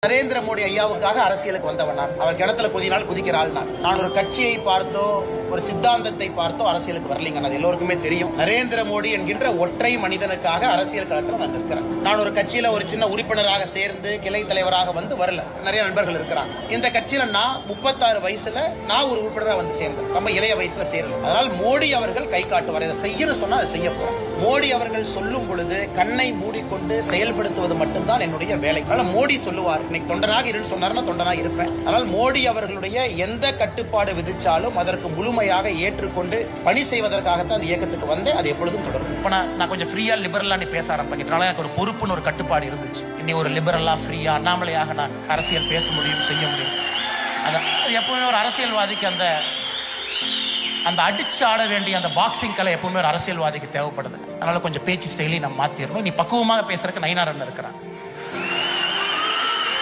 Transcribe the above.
நரேந்திர மோடி ஐயாவுக்காக அரசியலுக்கு வந்தவன் நான். அவர் கிணத்துல குதினால் குதிக்கிற ஆள் நான் ஒரு கட்சியை பார்த்தோ ஒரு சித்தாந்தத்தை பார்த்தோ அரசியலுக்கு வரலீங்க. அது எல்லோருக்குமே தெரியும். நரேந்திர மோடி என்கின்ற ஒற்றை மனிதனுக்காக அரசியல் களத்தில் நான் இருக்கிறேன். நான் ஒரு கட்சியில ஒரு சின்ன உறுப்பினராக சேர்ந்து கிளை தலைவராக வந்து வரல. நிறைய நண்பர்கள் இருக்கிறாங்க. இந்த கட்சியில நான் 36 வயசுல நான் ஒரு உறுப்பினராக வந்து சேர்ந்தேன். ரொம்ப இளைய வயசுல சேரல. அதனால் மோடி அவர்கள் கை காட்டுவார். இதை செய்யணும் சொன்னா அதை செய்ய போறேன். மோடி அவர்கள் சொல்லும் பொழுது கண்ணை மூடிக்கொண்டு செயல்படுத்துவது மட்டும்தான் என்னுடைய வேலை. அதனால மோடி சொல்லுவார், இன்னைக்கு தொண்டனாக இருந்து சொன்னார்னா தொண்டனாக இருப்பேன். ஆனால் மோடி அவர்களுடைய எந்த கட்டுப்பாடு விதிச்சாலும் அதற்கு முழுமையாக ஏற்றுக்கொண்டு பணி செய்வதற்காகத்தான் அந்த இயக்கத்துக்கு வந்து அது எப்பொழுதும் தொடரும். இப்ப நான் கொஞ்சம் ஃப்ரீயா லிபரலா பேச ஆரம்பிக்கிறதுனால எனக்கு ஒரு பொறுப்புன்னு ஒரு கட்டுப்பாடு இருந்துச்சு. இன்னி ஒரு லிபரலா ஃப்ரீயா அண்ணாமலையாக நான் அரசியல் பேச முடியும், செய்ய முடியும். அது எப்பவுமே ஒரு அரசியல்வாதிக்கு அந்த அடிச்சு ஆட வேண்டிய அந்த பாக்ஸிங் கலை எப்பவுமே ஒரு அரசியல்வாதிக்கு தேவைப்படுது. அதனால கொஞ்சம் பேச்சு ஸ்டைலையும் நம்ம மாத்திரணும். நீ பக்குவமாக பேசுறதுக்கு நயினார் இருக்கிறான்.